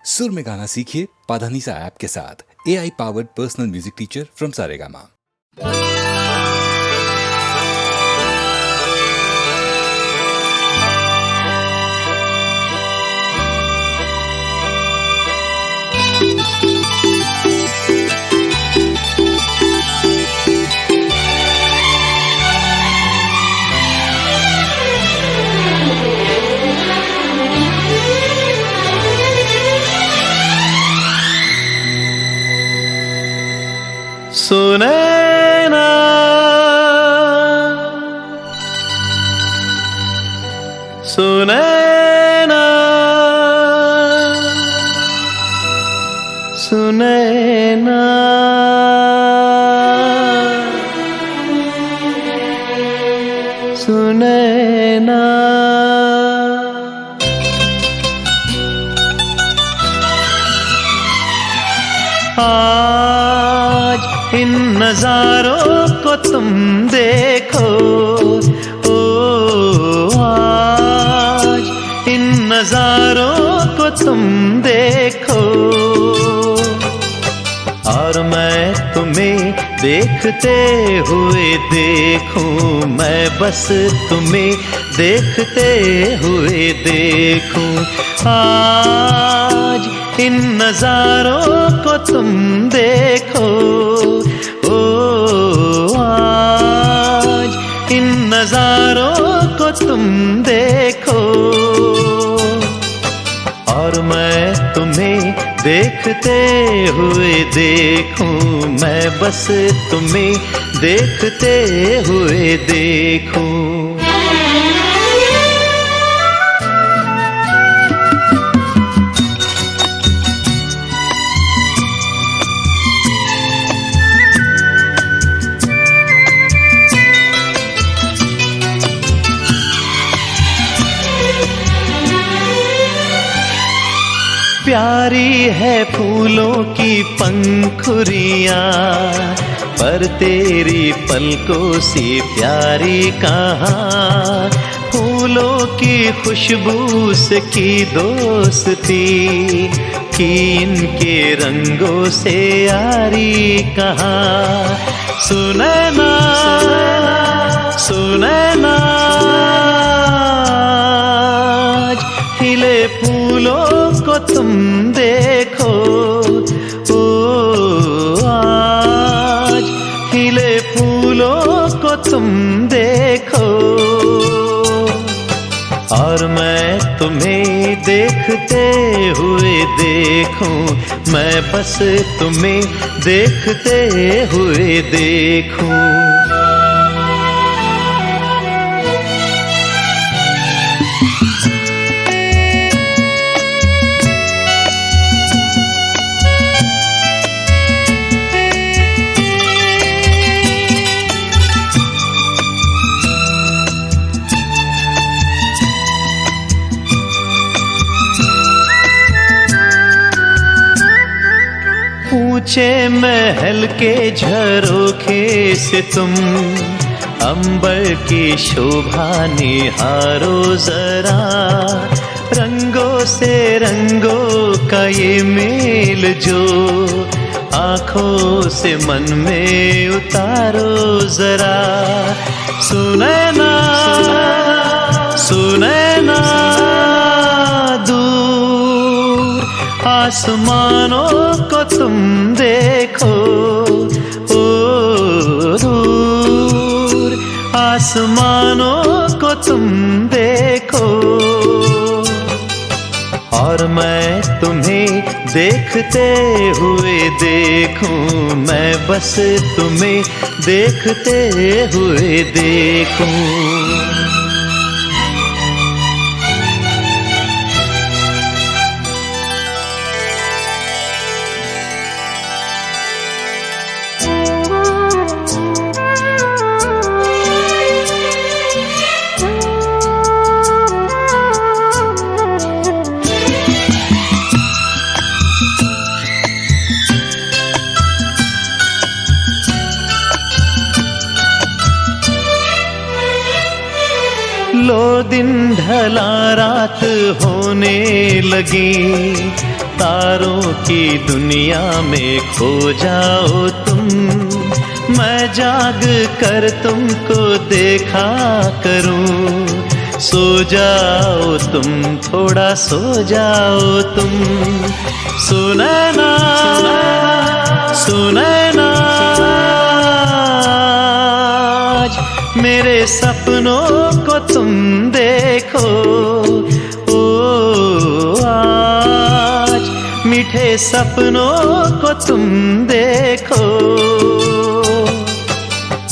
सुर में गाना सीखिए पाधानीसा ऐप के साथ। AI powered personal music teacher from Saregama. Sunaina Sunaina Sunaina Sunaina आज इन नजारों को तुम देखो, ओ आज इन नजारों को तुम देखो, और मैं तुम्हें देखते हुए देखूं, मैं बस तुम्हें देखते हुए देखूं। आज इन नजारों को तुम देखो, ओ आज इन नजारों को तुम देखो, और मैं तुम्हें देखते हुए देखूं, मैं बस तुम्हें देखते हुए देखूं। प्यारी है फूलों की पंखुरियां, पर तेरी पलकों सी प्यारी कहाँ। फूलों की खुशबू से की दोस्ती, की इनके रंगों से यारी कहाँ। सुनैना सुनैना खिले फूलों को तुम देखो, ओ आज खिले फूलों को तुम देखो, और मैं तुम्हें देखते हुए देखूं, मैं बस तुम्हें देखते हुए देखूं। ऊंचे महल के झरोखे से तुम अंबर की शोभा निहारो जरा। रंगों से रंगों का ये मेल जो आंखों से मन में उतारो जरा। सुनैना सुनैना दूर आसमानों को तुम देखो, ओ दूर आसमानों को तुम देखो, और मैं तुम्हें देखते हुए देखूं, मैं बस तुम्हें देखते हुए देखूं। लो दिन ढला रात होने लगी, तारों की दुनिया में खो जाओ तुम, मैं जाग कर तुमको देखा करूं। सो जाओ तुम, थोड़ा सो जाओ तुम, सुनैना सुनैना आज मेरे सपनों को तुम देखो। ओ आज मीठे सपनों को तुम देखो,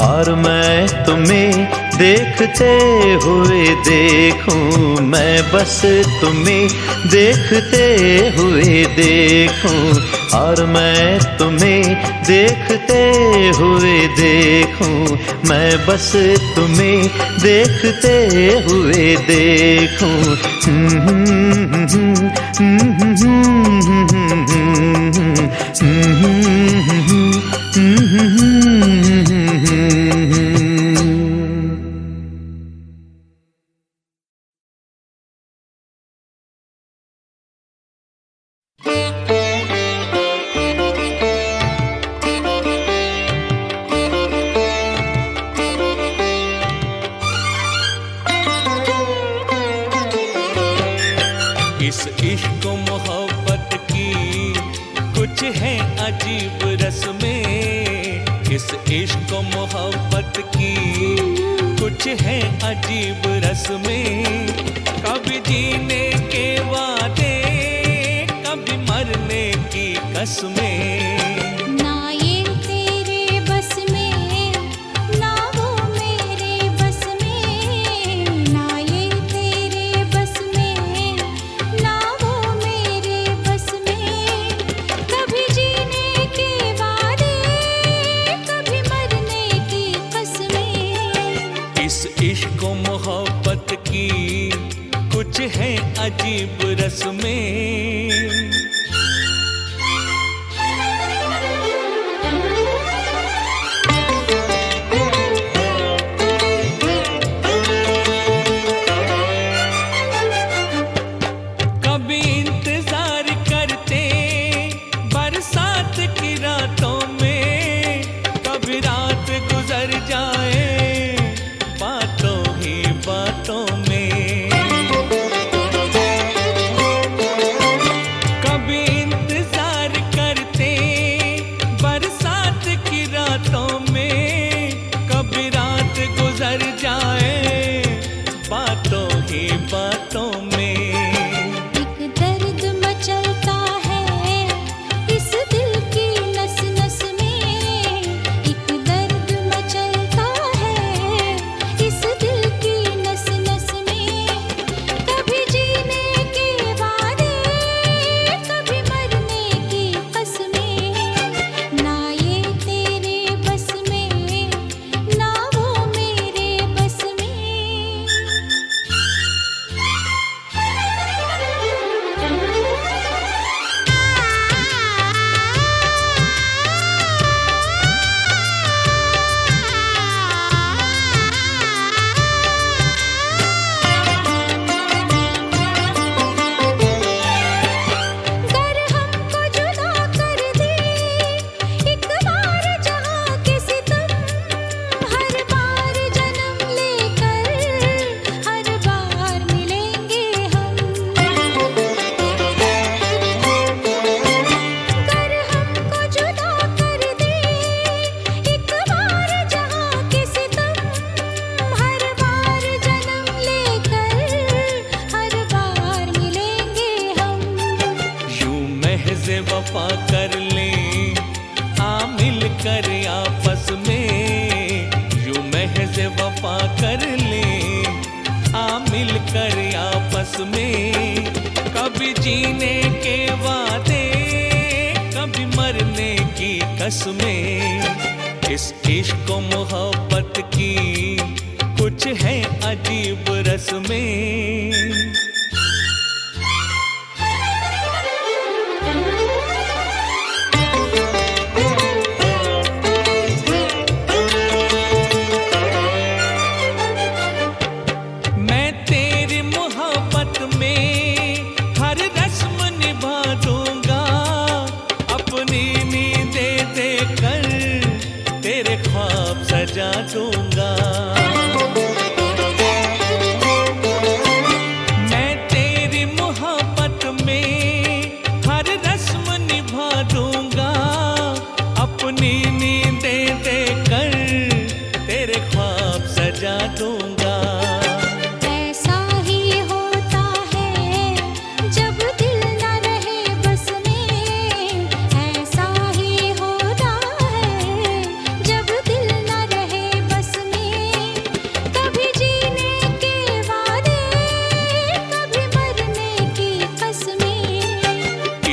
और मैं तुम्हें देखते हुए देखूं, मैं बस तुम्हें देखते हुए देखूं, और मैं तुम्हें देखते हुए देखूं, मैं बस तुम्हें देखते हुए देखूं। इस इश्क मोहब्बत की कुछ है अजीब रस्में, इस इश्क मोहब्बत की कुछ है अजीब रस्में। कभी जीने के वादे, कभी मरने की कसमें। इश्क मोहब्बत की कुछ है अजीब रस्में। कभी इंतजार करते बरसात की रातों में, कभी रात गुजर जाए बातों में। कभी इंतजार करते बरसात की रातों में, कभी रात गुजर जाए बातों ही बातों में। एक दर्द मचलता है इस दिल की नस नस में, एक दर्द मचलता है इस दिल की नस नस में। कभी जीने के वादे, कभी मरने की कसमें। ना ये तेरे बस में, ना वो मेरे बस में। गर हमको जुदा कर दे एक बार जहाँ के सितम, हर बार जन्म लेकर हर बार मिलेंगे हम। गर हमको जुदा कर दे एक बार जहाँ के सितम, हर बार जन्म लेकर हर बार मिलेंगे हम। यूं महज़ वफा कर लें आ मिल कर आपस में, यूं महज़ वफा कर लें आ मिल कर आपस में। कभी जीने के वादे, कभी मरने की कसमें। इस इश्क मोहब्बत की कुछ है अजीब रस्में। मैं तेरी मोहब्बत में हर रस्म निभा दूंगा,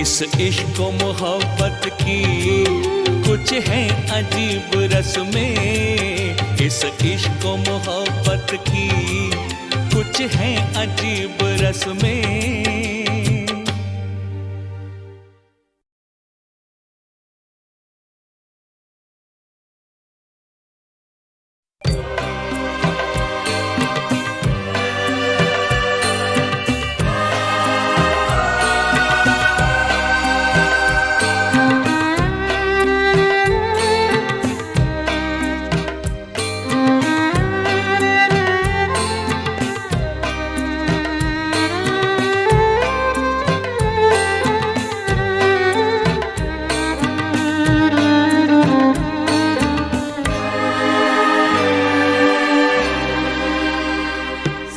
इस इश्क मोहब्बत की कुछ है अजीब रस्में, इस इश्क मोहब्बत की कुछ है अजीब रस्में।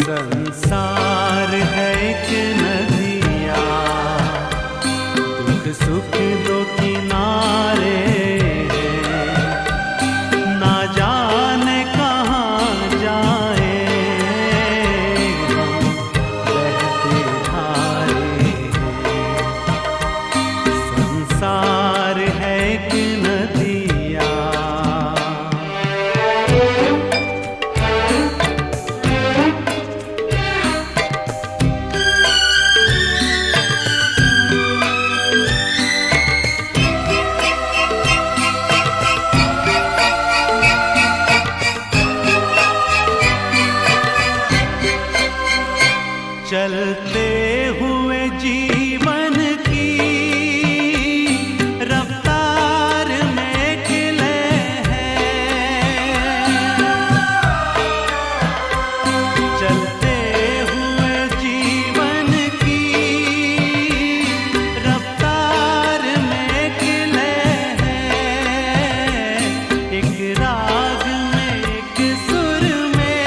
संसार है एक नदिया, दुख सुख दो किनारे हैं, ना जाने कहाँ जाए हम बहते धारे हैं। संसार है एक नदिया, चलते हुए जीवन की रफ्तार में खिले हैं, चलते हुए जीवन की रफ्तार में खिले हैं, एक राग में एक सुर में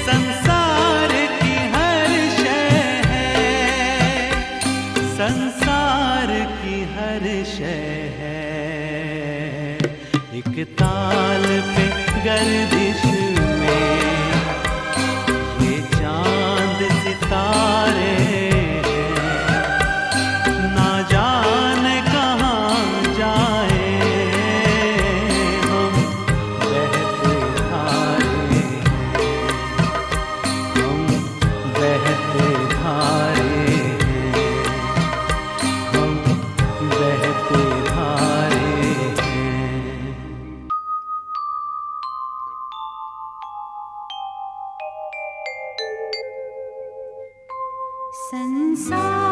संसार की हर शय है, संसार की हर शय है। एक ताल पे गर्दिश में ये चांद सितारे हैं, ना जाने कहाँ जाए हम बहते धारे हैं, हम बहते धारे हैं, हम बहते धारे हैं। संसार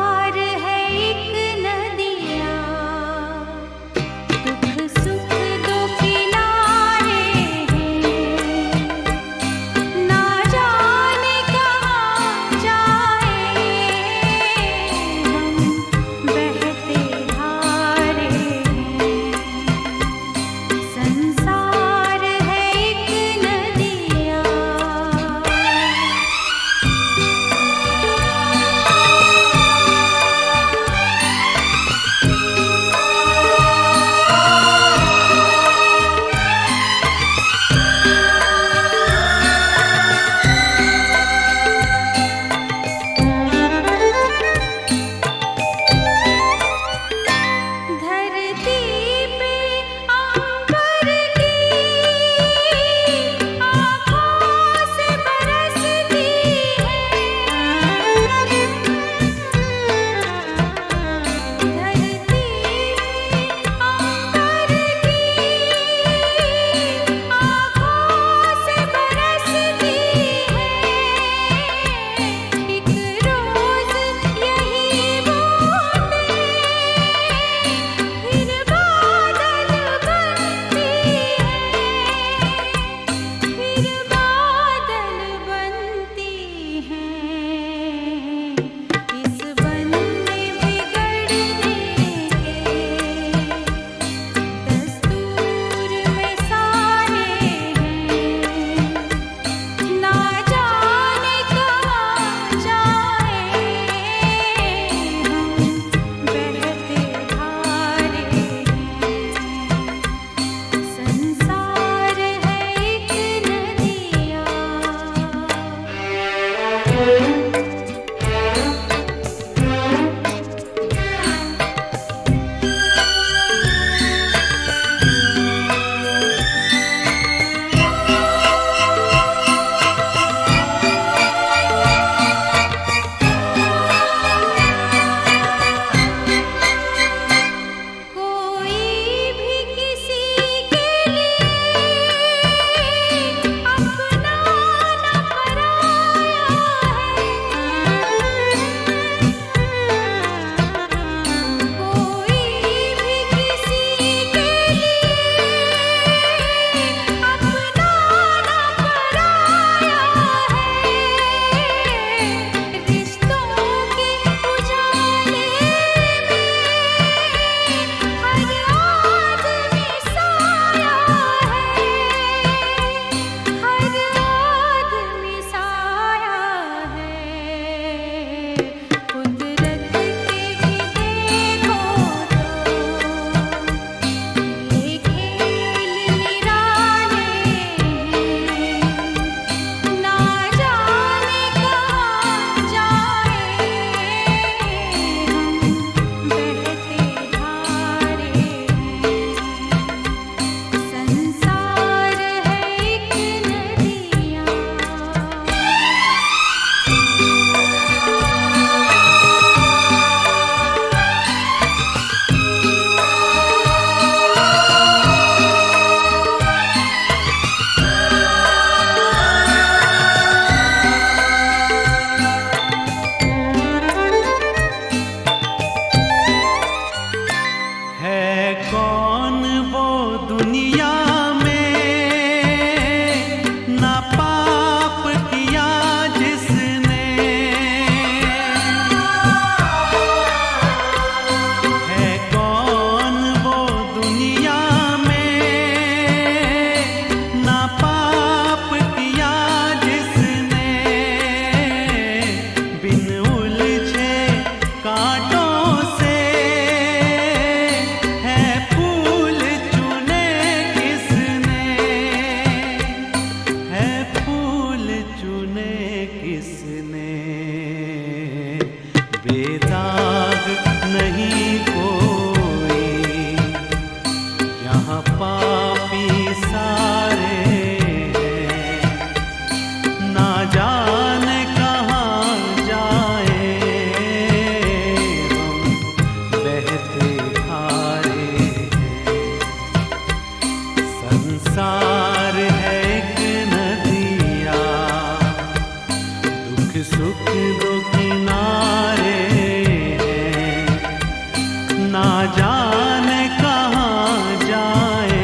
ना जाने कहाँ जाए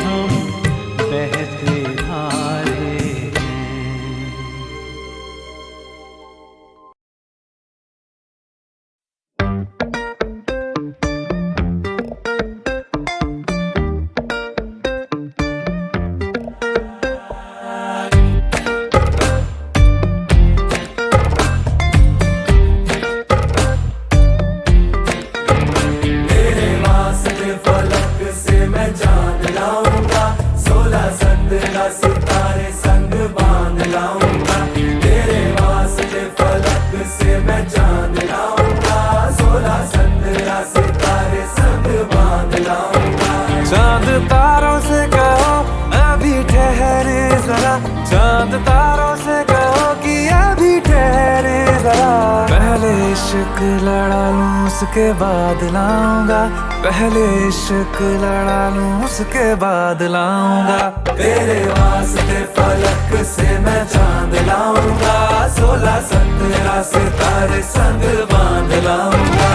हम बहते धारे हैं। चांद तारों से कहो अभी ठहरे जरा, चांद तारों से कहो कि अभी ठहरे जरा। पहले इश्क लड़ा लूं उसके बाद लाऊंगा, पहले इश्क लड़ा लूं उसके बाद लाऊंगा। तेरे वास्ते फलक से मैं चांद लाऊंगा, 16-17 सितारे संग बांध लाऊंगा।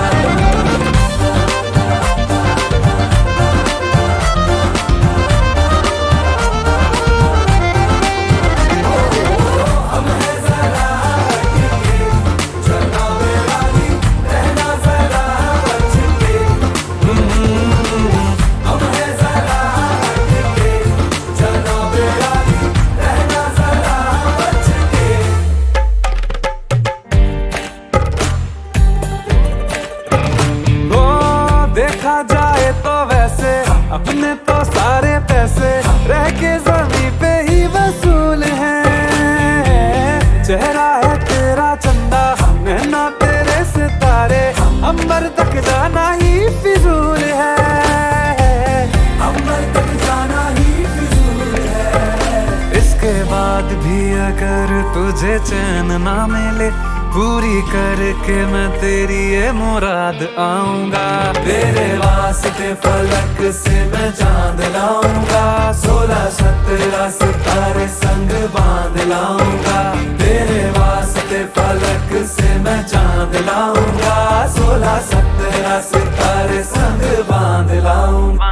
देखा जाए तो वैसे अपने तो सारे पैसे रह के जमीन पे ही वसूल हैं। चेहरा है तेरा चंदा, नैना तेरे सितारे, अंबर तक जाना ही फिजूल है, अंबर तक जाना ही फिजूल है। इसके बाद भी अगर तुझे चैन ना मिले, पूरी करके मैं तेरी ये मुराद आऊंगा। तेरे वास्ते फलक से मैं चांद लाऊंगा, 16-17 सितारे संग बांध लाऊंगा। तेरे वास्ते फलक से मैं चांद लाऊंगा, 16-17 सितारे संग बांध लाऊंगा।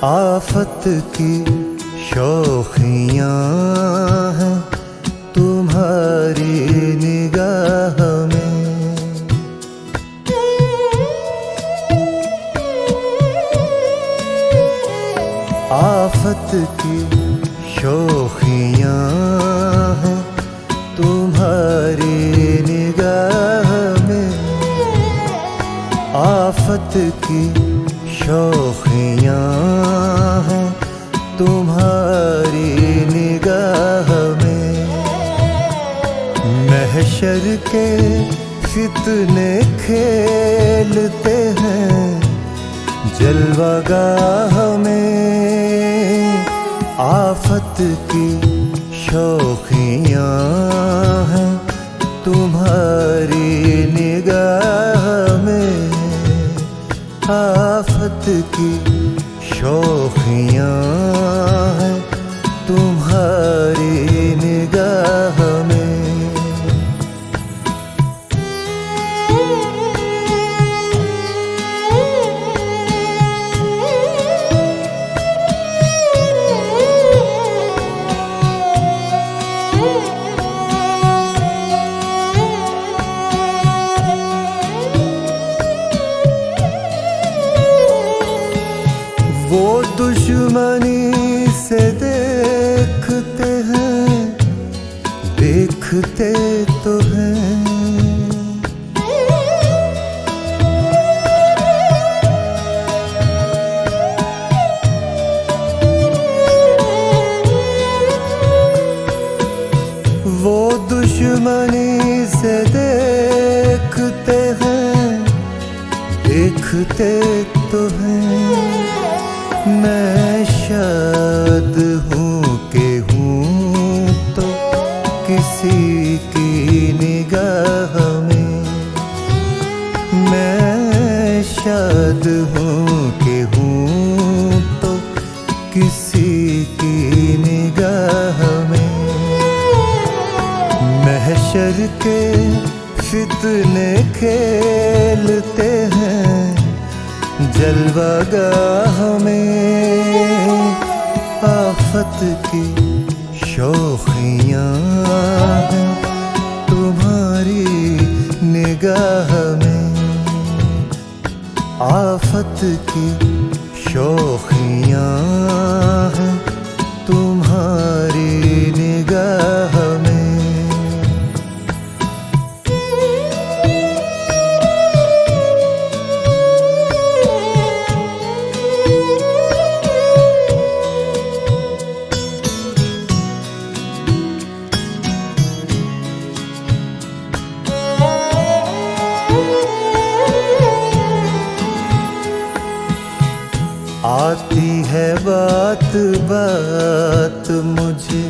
आफत की शौखियाँ हैं तुम्हारी निगाह में, आफत की शौखियाँ हैं तुम्हारी निगाह में, आफत की शौखियाँ हैं तुम्हारी निगाह में। महशर के फितने खेलते हैं जलवागाह में, आफत की शौखियाँ हैं तुम्हारी निगाह में, आफत की शौखियाँ हैं तुम्हारी निगाह में। दुश्मनी से देखते हैं, देखते तो हैं। वो दुश्मनी से देखते हैं, देखते तो हैं। मैं शायद हूँ कि हूँ तो किसी की निगाह में। मैं शायद हूँ कि हूँ तो किसी की निगाह में। महशर के फितने खेलते हैं जलवागाह में। आफत की शौखियाँ हैं तुम्हारी निगाह में। आफत की शौखियाँ हैं तुम्हारी निगाह में। आती है बात बात मुझे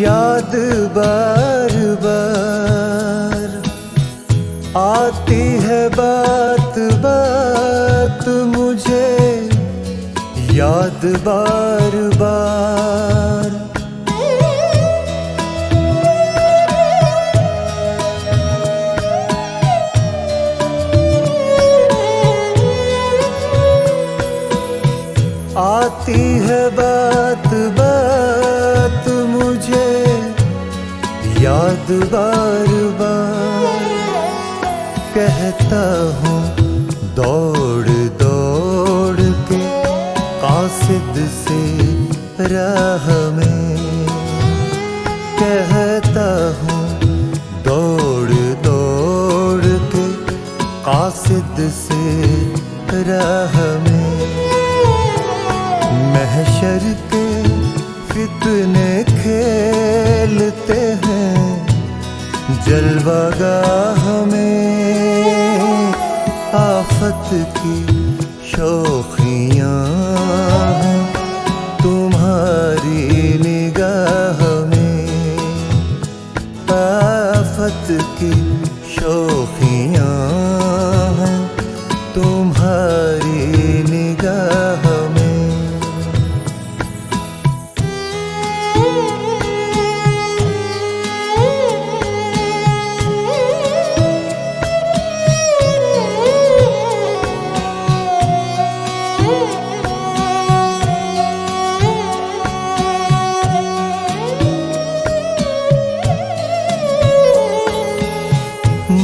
याद बार बार। आती है बात बात मुझे याद बार बार। आती है बात बात मुझे याद बार बार। कहता हूँ दौड़ दौड़ के कासिद से राह में। कहता हूँ दौड़ दौड़ के कासिद से राह में। महशर के फितने खेलते हैं जलवागाह में। आफत की शौखियाँ हैं तुम्हारी निगाह में। आफत की शौखियाँ हैं तुम्हारी निगाह में।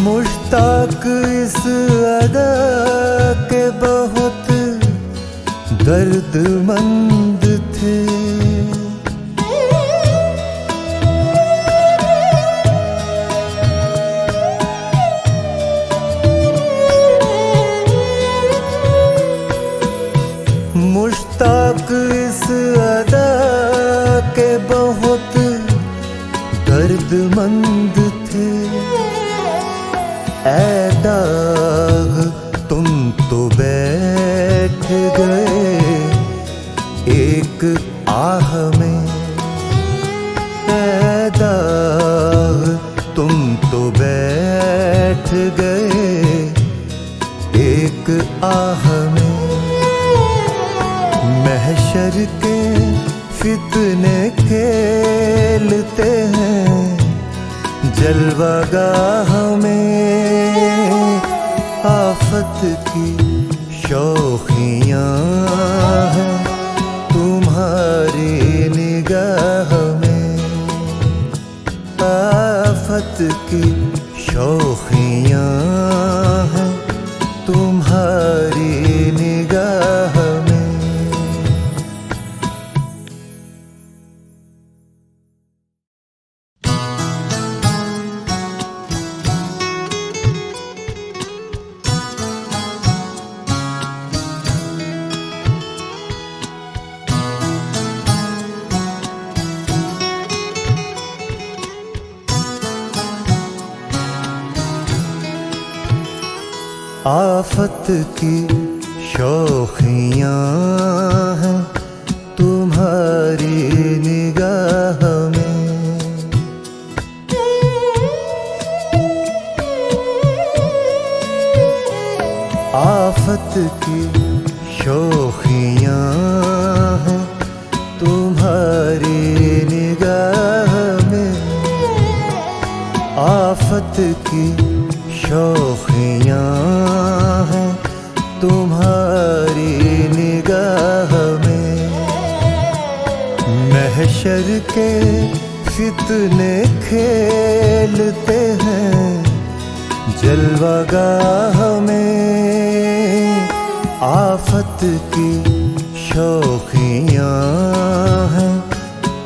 मुश्ताक इस अदा के बहुत दर्दमंद थे। मुश्ताक इस अदा के बहुत दर्दमंद थे। ऐ दाग तुम तो बैठ गए एक आह में। ऐ दाग तुम तो बैठ गए एक आह में। महशर के फितने खेलते हैं जलवागाह में। आफत की शौखियाँ हैं तुम्हारी निगाह में। आफत की शौखियाँ हैं तुम्हारी निगाह में। आफत की शौखियाँ हैं तुम्हारी निगाह में। आफत की शौखियाँ हैं तुम्हारी निगाह में। आफत की शौखियाँ हैं तुम्हारी निगाह में। महशर के फितने खेलते हैं जलवागाह में। आफत की शौखियाँ हैं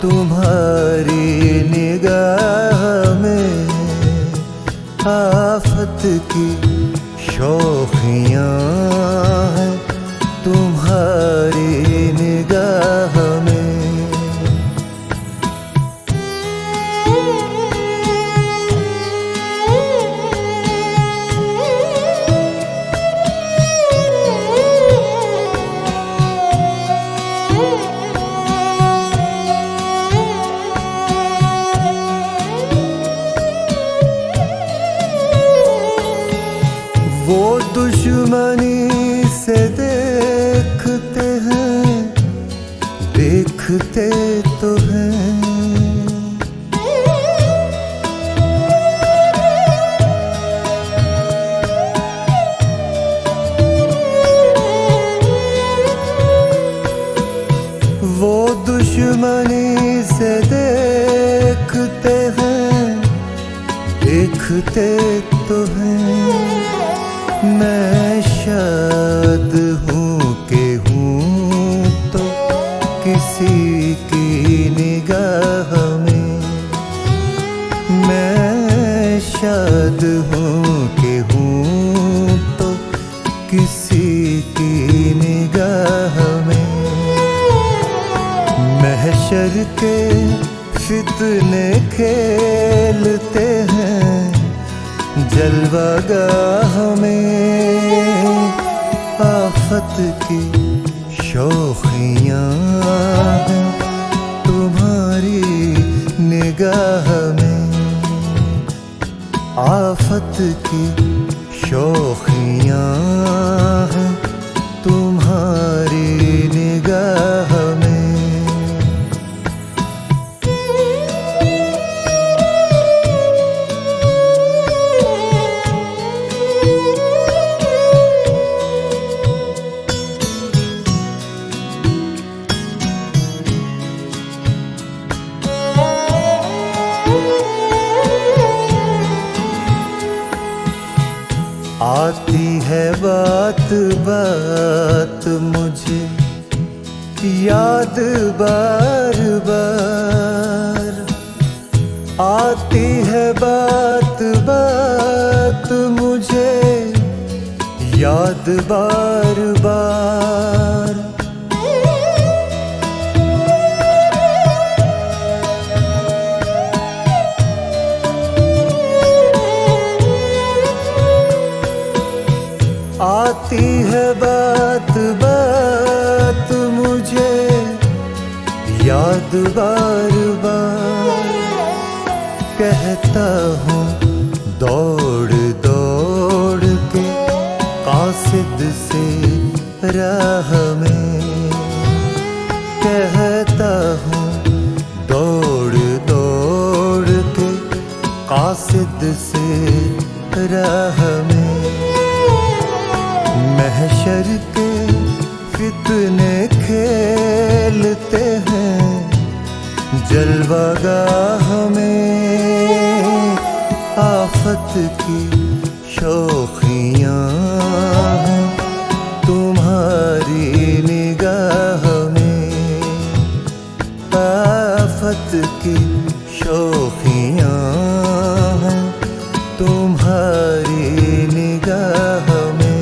तुम्हारी निगाह में। आफत की शौखियाँ हैं तुम्हारी निगाह में। वो दुश्मनी से देखते हैं, देखते तो हैं। वो दुश्मनी से देखते हैं, देखते तो हैं। मैं शायद हूँ कि हूँ तो किसी की निगाह में। मैं शायद हूँ कि हूँ तो किसी की निगाह में। महशर के फितने खेलते हैं जलवागाह में। आफत की शौखियाँ हैं तुम्हारी निगाह में। आफत की शौखियाँ हैं तुम्हारी निगाह में। आती है बात बात मुझे याद बार बार। आती है बात बात मुझे याद बार बार। आती है बात बात मुझे याद बार बार। कहता हूँ दौड़ दौड़ के कासिद से राह में। कहता हूँ दौड़ दौड़ के कासिद से राह में। महशर के फितने खेलते हैं जलवागाह में। आफत की शौखियाँ हैं तुम्हारी निगाह में। आफत की शौखियाँ हैं तुम्हारी निगाह में।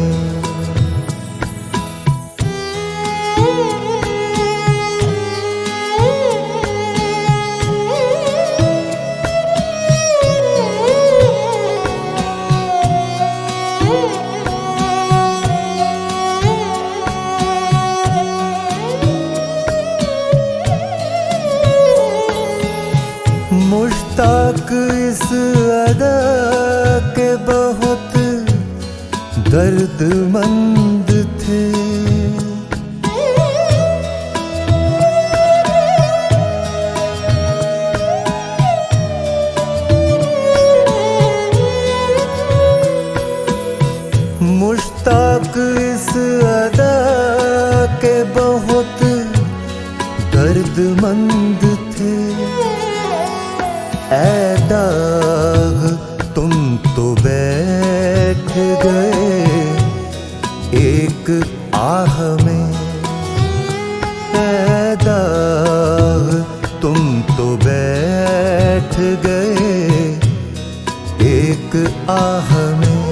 इस अदा के बहुत दर्दमंद थे। मुश्ताक इस अदा के बहुत दर्दमंद थे। ऐ दाग तुम तो बैठ गए एक आह में। ऐ दाग तुम तो बैठ गए एक आह में।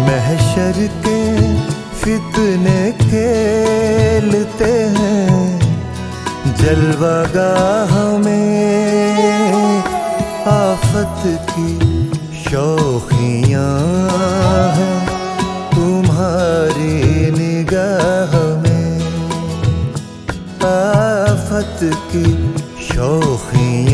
महशर के फितने खेलते हैं जलवागाह में। आफत की शौखियाँ हैं तुम्हारी निगाह में। आफत की शौखियाँ